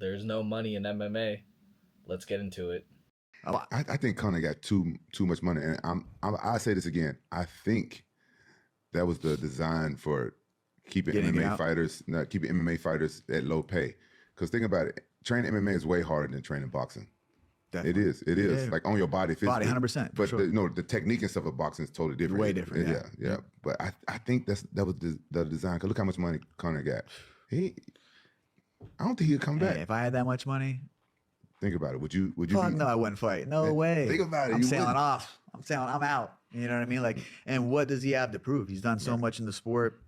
there's no money in MMA. Let's get into it. I think Conor got too much money, and I say this again. I think that was the design for keeping MMA fighters at low pay. Because think about it, training MMA is way harder than training boxing. Definitely. It is like on your body physically. 100%. But sure. The technique and stuff of boxing is totally different. Way different. Yeah. But I think that was the design. Cause look how much money Conor got. I don't think he'd come back. If I had that much money, think about it. Would you? Fuck no, I wouldn't fight. No way. Think about it. I'm sailing off. I'm out. You know what I mean? Like, and what does he have to prove? He's done so much in the sport.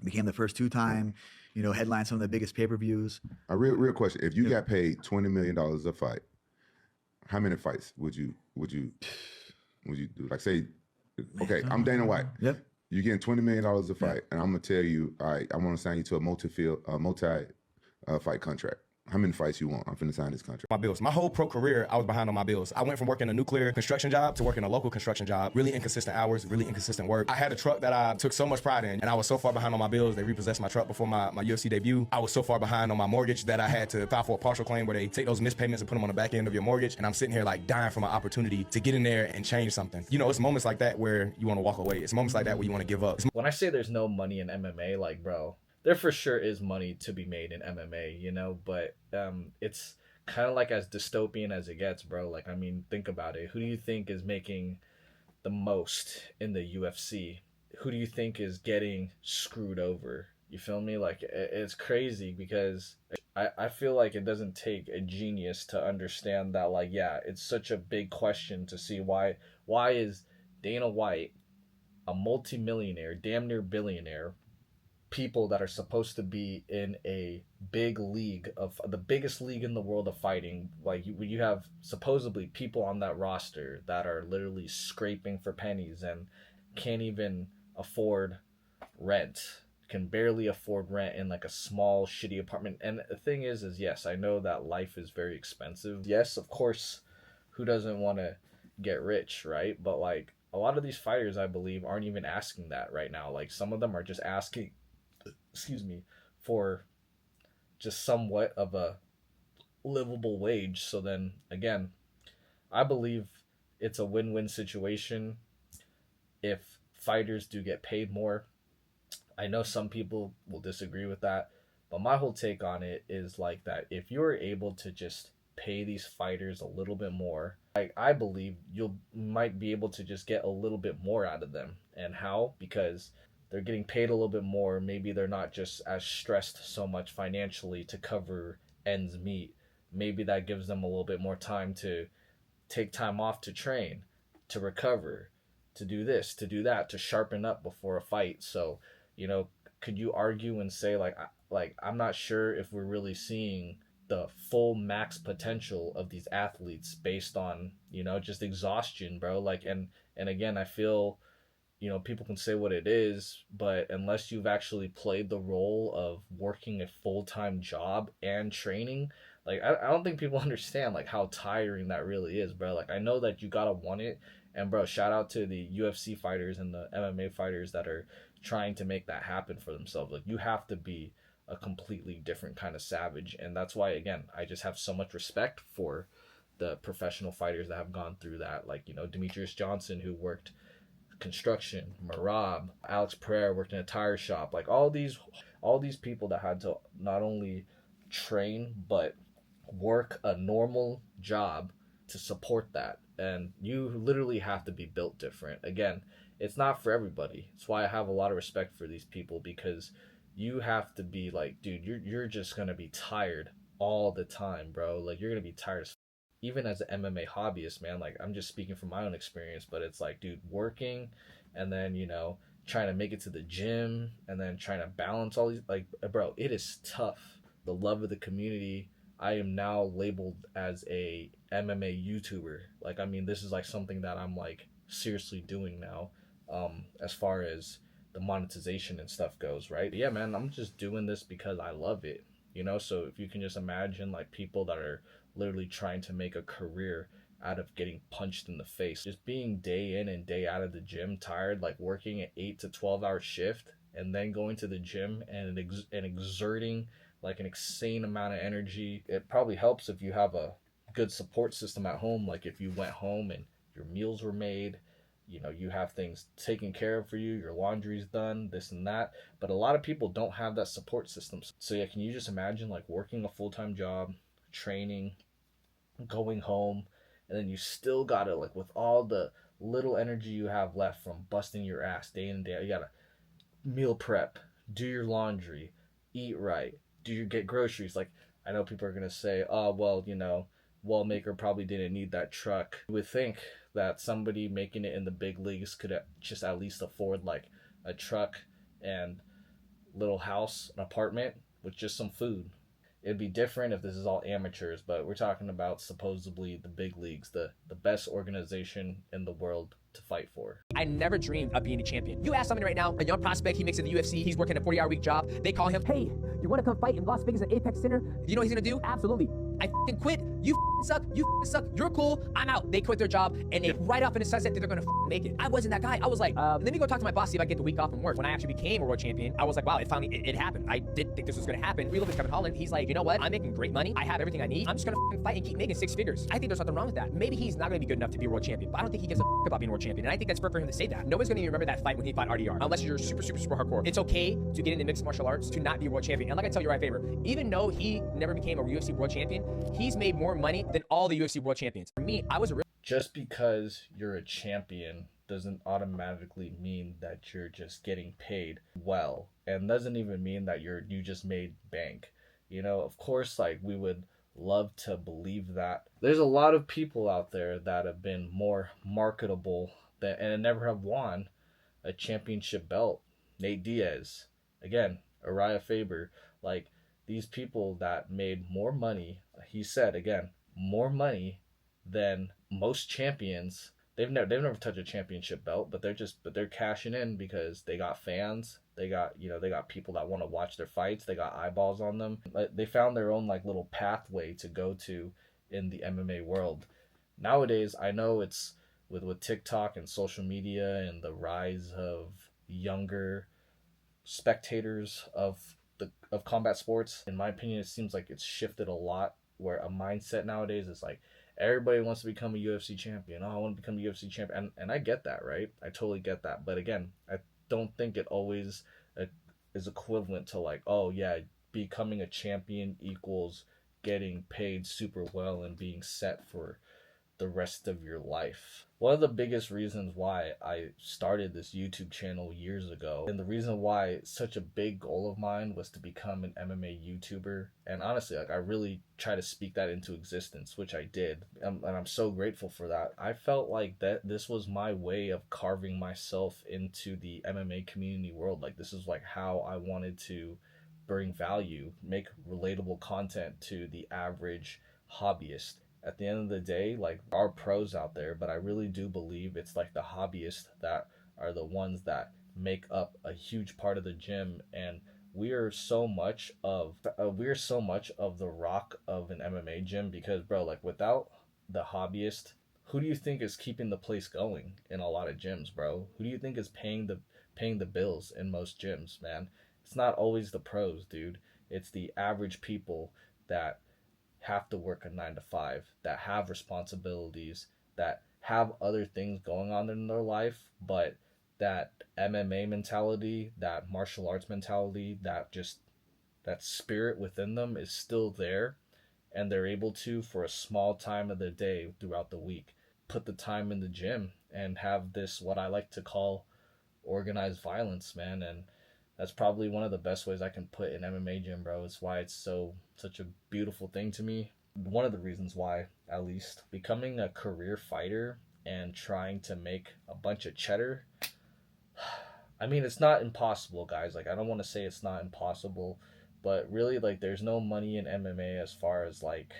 Became the first two-time, headline some of the biggest pay-per-views. A real question: if you got paid $20 million a fight, how many fights would you do? Like, say, okay, I'm Dana White. Yep. You're getting $20 million a fight, and I'm gonna tell you, all right, I want to sign you to a multi-fight contract. How many fights you want? I'm finna sign this contract. My bills. My whole pro career, I was behind on my bills. I went from working a nuclear construction job to working a local construction job. Really inconsistent hours, really inconsistent work. I had a truck that I took so much pride in, and I was so far behind on my bills. They repossessed my truck before my UFC debut. I was so far behind on my mortgage that I had to file for a partial claim where they take those missed payments and put them on the back end of your mortgage. And I'm sitting here like dying for my opportunity to get in there and change something. It's moments like that where you want to walk away. It's moments like that where you want to give up. When I say there's no money in MMA, like, bro, there for sure is money to be made in MMA, but it's kind of like as dystopian as it gets, bro. Like, I mean, think about it. Who do you think is making the most in the UFC? Who do you think is getting screwed over? You feel me? Like, it's crazy because I feel like it doesn't take a genius to understand that, like, yeah, it's such a big question to see why is Dana White, a multimillionaire, damn near billionaire, people that are supposed to be in a big league of the biggest league in the world of fighting, like you have supposedly people on that roster that are literally scraping for pennies and can't even afford rent, can barely afford rent in like a small shitty apartment. And the thing is yes, I know that life is very expensive. Yes, of course, who doesn't want to get rich, right? But like a lot of these fighters, I believe, aren't even asking that right now. Like some of them are just asking for just somewhat of a livable wage. So then again, I believe it's a win-win situation if fighters do get paid more. I know some people will disagree with that, but my whole take on it is like that if you're able to just pay these fighters a little bit more, like I believe you might be able to just get a little bit more out of them. And how? Because they're getting paid a little bit more. Maybe they're not just as stressed so much financially to cover ends meet. Maybe that gives them a little bit more time to take time off to train, to recover, to do this, to do that, to sharpen up before a fight. So, could you argue and say like I'm not sure if we're really seeing the full max potential of these athletes based on, just exhaustion, bro. Like, and again, I feel, people can say what it is, but unless you've actually played the role of working a full-time job and training, like, I don't think people understand, like, how tiring that really is, bro. Like, I know that you gotta want it, and, bro, shout out to the UFC fighters and the MMA fighters that are trying to make that happen for themselves. Like, you have to be a completely different kind of savage, and that's why, again, I just have so much respect for the professional fighters that have gone through that. Like, Demetrius Johnson, who worked construction, Marab, Alex Pereira worked in a tire shop, like all these people that had to not only train but work a normal job to support that. And you literally have to be built different. Again, it's not for everybody. That's why I have a lot of respect for these people, because you have to be like, dude, you're just gonna be tired all the time, bro. Like, you're gonna be tired as even as an MMA hobbyist, man. Like, I'm just speaking from my own experience, but it's like, dude, working and then, trying to make it to the gym and then trying to balance all these, like, bro, it is tough. The love of the community. I am now labeled as a MMA YouTuber. Like, I mean, this is like something that I'm like seriously doing now, as far as the monetization and stuff goes, right? Yeah, man, I'm just doing this because I love it, so if you can just imagine like people that are literally trying to make a career out of getting punched in the face, just being day in and day out of the gym, tired, like working an 8 to 12 hour shift and then going to the gym and exerting like an insane amount of energy. It probably helps if you have a good support system at home, like if you went home and your meals were made, you know, you have things taken care of for you, your laundry's done, this and that. But a lot of people don't have that support system. So yeah, can you just imagine like working a full-time job, training, going home, and then you still gotta, like, with all the little energy you have left from busting your ass day in and day out, you gotta meal prep, do your laundry, eat right, get groceries. Like, I know people are gonna say, oh well, you know, Wallmaker probably didn't need that truck. You would think that somebody making it in the big leagues could just at least afford like a truck and little house, an apartment with just some food. It'd be different if this is all amateurs, but we're talking about supposedly the big leagues, the best organization in the world to fight for. I never dreamed of being a champion. You ask somebody right now, a young prospect, he makes it to the UFC, he's working a 40-hour-week job. They call him, hey, you want to come fight in Las Vegas at Apex Center? You know what he's going to do? Absolutely. I f***ing quit. You f***ing suck. You f***ing suck. You're cool. I'm out. They quit their job and they right off in the sunset that they're going to f***ing make it. I wasn't that guy. I was like, let me go talk to my boss, see if I can get the week off from work. When I actually became a world champion, I was like, wow, it happened. I didn't think this was going to happen. We look at Kevin Holland. He's like, you know what? I'm making great money. I have everything I need. I'm just going to f***ing fight and keep making 6 figures. I think there's nothing wrong with that. Maybe he's not going to be good enough to be a world champion, but I don't think he gives a f*** about being a world champion. And I think that's fair for him to say that. Nobody's going to remember that fight when he fought RDR, unless you're super hardcore. It's okay to get into mixed martial arts to not be a world champion. And like I tell you right favor, even though he never became a UFC world champion, he's made more money than all the UFC world champions. For me, I was a real... Just because you're a champion doesn't automatically mean that you're just getting paid well, and doesn't even mean that you just made bank. You know, of course, like, we would love to believe that. There's a lot of people out there that have been more marketable and never have won a championship belt. Nate Diaz, again, Uriah Faber, like, these people that made more money, he said, again, more money than most champions. They've never touched a championship belt, but they're cashing in because they got fans. They got people that want to watch their fights. They got eyeballs on them. They found their own like little pathway to go to in the MMA world. Nowadays, I know it's with TikTok and social media and the rise of younger spectators of combat sports. In my opinion, it seems like it's shifted a lot, where a mindset nowadays is like, everybody wants to become a UFC champion. Oh, I want to become a UFC champion. And I get that, right? I totally get that. But again, I don't think it always is equivalent to like, oh yeah, becoming a champion equals getting paid super well and being set for the rest of your life. One of the biggest reasons why I started this YouTube channel years ago, and the reason why such a big goal of mine was to become an MMA YouTuber, and honestly, like, I really try to speak that into existence, which I did, and I'm so grateful for that. I felt like that this was my way of carving myself into the MMA community world. Like, this is like how I wanted to bring value, make relatable content to the average hobbyist. At the end of the day, like, there are pros out there, but I really do believe it's like the hobbyists that are the ones that make up a huge part of the gym, and we are so much of the rock of an MMA gym, because, bro, like, without the hobbyist, who do you think is keeping the place going in a lot of gyms, bro? Who do you think is paying the bills in most gyms, man? It's not always the pros, dude. It's the average people that have to work a 9-to-5, that have responsibilities, that have other things going on in their life, but that MMA mentality, that martial arts mentality, that spirit within them is still there, and they're able to, for a small time of the day throughout the week, put the time in the gym and have this, what I like to call, organized violence, man. And that's probably one of the best ways I can put an MMA gym, bro. It's why it's such a beautiful thing to me. One of the reasons why, at least, becoming a career fighter and trying to make a bunch of cheddar, I mean, it's not impossible, guys. Like, I don't want to say it's not impossible, but really, like, there's no money in MMA as far as, like,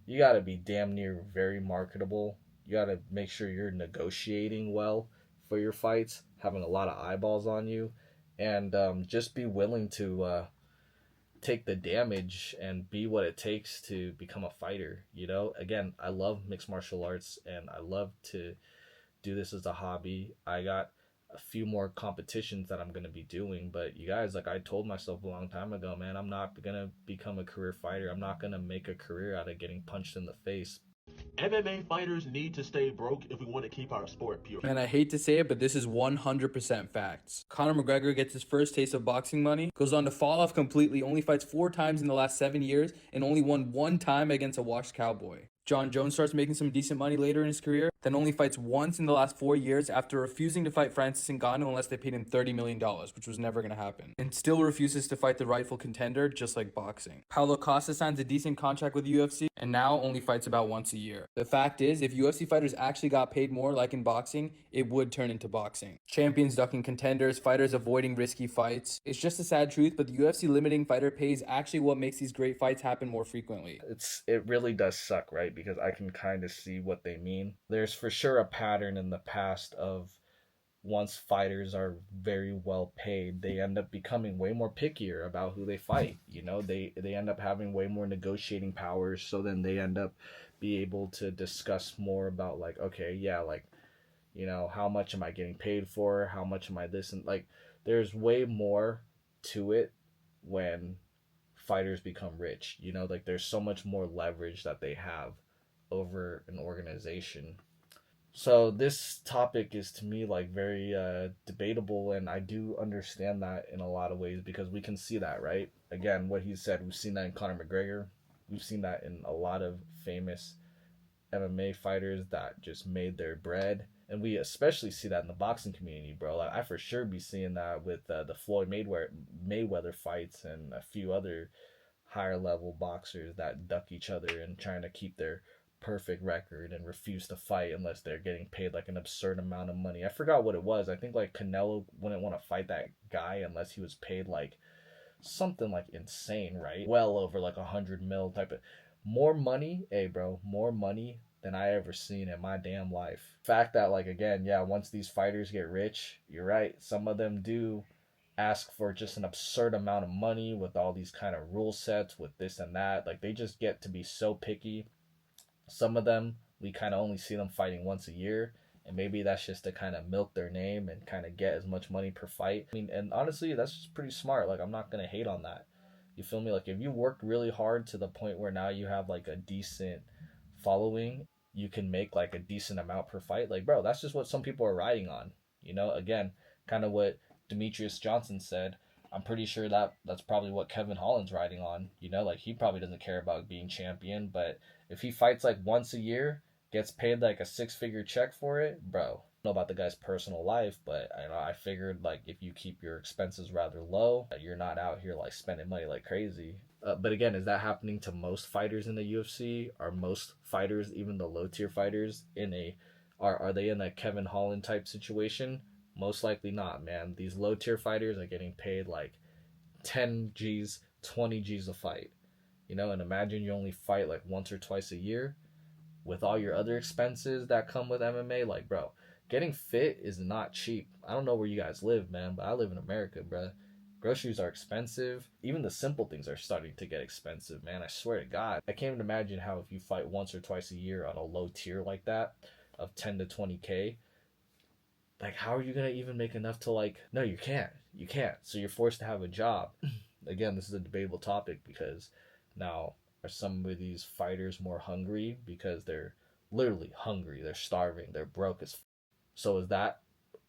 you got to be damn near very marketable. You got to make sure you're negotiating well for your fights, having a lot of eyeballs on you, and just be willing to take the damage and be what it takes to become a fighter. You know, again, I love mixed martial arts and I love to do this as a hobby. I got a few more competitions that I'm going to be doing. But you guys, like I told myself a long time ago, man, I'm not going to become a career fighter. I'm not going to make a career out of getting punched in the face. MMA fighters need to stay broke if we want to keep our sport pure. And I hate to say it, but this is 100% facts. Conor McGregor gets his first taste of boxing money, goes on to fall off completely, only fights 4 times in the last 7 years, and only won 1 time against a washed cowboy. John Jones starts making some decent money later in his career, then only fights once in the last 4 years after refusing to fight Francis Ngannou unless they paid him $30 million, which was never going to happen. And still refuses to fight the rightful contender, just like boxing. Paulo Costa signs a decent contract with the UFC, and now only fights about once a year. The fact is, if UFC fighters actually got paid more like in boxing, it would turn into boxing. Champions ducking contenders, fighters avoiding risky fights. It's just a sad truth, but the UFC limiting fighter pay is actually what makes these great fights happen more frequently. It really does suck, right? Because I can kind of see what they mean. There's for sure a pattern in the past of once fighters are very well paid, they end up becoming way more pickier about who they fight. You know, they end up having way more negotiating powers, so then they end up be able to discuss more about like, okay, yeah, like, you know, how much am I getting paid for? How much am I this? And like, there's way more to it when fighters become rich. You know, like there's so much more leverage that they have over an organization. So this topic is to me like very debatable, and I do understand that in a lot of ways because we can see that, right? Again, what he said, we've seen that in Conor McGregor. We've seen that in a lot of famous MMA fighters that just made their bread. And we especially see that in the boxing community, bro. Like, I for sure be seeing that with the Floyd Mayweather fights and a few other higher level boxers that duck each other and trying to keep their perfect record and refuse to fight unless they're getting paid like an absurd amount of money. I forgot what it was. I think like Canelo wouldn't want to fight that guy unless he was paid like something like insane, right? Well over like 100 mil type of more money. Hey bro, more money than I ever seen in my damn life. Fact that like, again, yeah, once these fighters get rich, you're right, some of them do ask for just an absurd amount of money with all these kind of rule sets with this and that. Like they just get to be so picky. Some of them, we kind of only see them fighting once a year, and maybe that's just to kind of milk their name and kind of get as much money per fight. I mean, and honestly, that's just pretty smart. Like, I'm not going to hate on that. You feel me? Like, if you worked really hard to the point where now you have, like, a decent following, you can make, like, a decent amount per fight. Like, bro, that's just what some people are riding on. You know, again, kind of what Demetrius Johnson said. I'm pretty sure that's probably what Kevin Holland's riding on. You know, like, he probably doesn't care about being champion, but if he fights like once a year, gets paid like a 6-figure check for it, bro. I don't know about the guy's personal life, but I figured like if you keep your expenses rather low, you're not out here like spending money like crazy. But again, is that happening to most fighters in the UFC? Are most fighters, even the low tier fighters, are they in a Kevin Holland type situation? Most likely not, man. These low tier fighters are getting paid like 10 G's, 20 G's a fight. You know, and imagine you only fight like once or twice a year with all your other expenses that come with MMA. Like, bro, getting fit is not cheap. I don't know where you guys live, man, but I live in America, bro. Groceries are expensive. Even the simple things are starting to get expensive, man. I swear to God. I can't even imagine how if you fight once or twice a year on a low tier like that of 10 to 20K, like, how are you going to even make enough to, like, no, you can't. You can't. So you're forced to have a job. Again, this is a debatable topic because now, are some of these fighters more hungry because they're literally hungry, they're starving, they're broke as so is that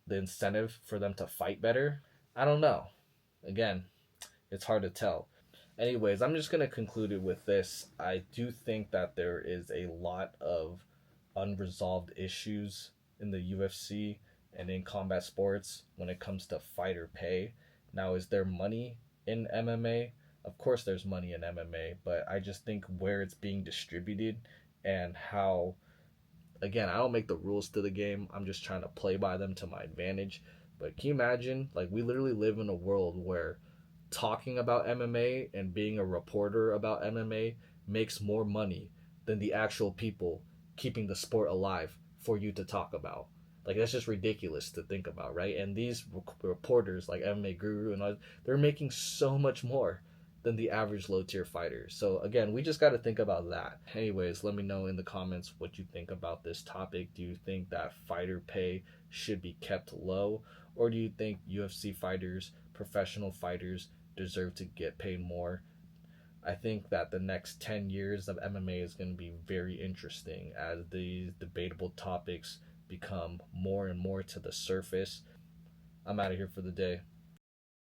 the incentive for them to fight better? I don't know. Again, it's hard to tell. Anyways, I'm just going to conclude it with this. I do think that there is a lot of unresolved issues in the UFC and in combat sports when it comes to fighter pay. Now, is there money in MMA? Of course there's money in MMA, but I just think where it's being distributed and how, again, I don't make the rules to the game. I'm just trying to play by them to my advantage. But can you imagine, like, we literally live in a world where talking about MMA and being a reporter about MMA makes more money than the actual people keeping the sport alive for you to talk about. Like, that's just ridiculous to think about, right? And these reporters, like MMA Guru and all, they're making so much more than the average low tier fighter. So again, we just got to think about that. Anyways, let me know in the comments what you think about this topic. Do you think that fighter pay should be kept low, Or do you think UFC fighters, professional fighters, deserve to get paid more? I think that the next 10 years of MMA is going to be very interesting as these debatable topics become more and more to the surface. I'm out of here for the day.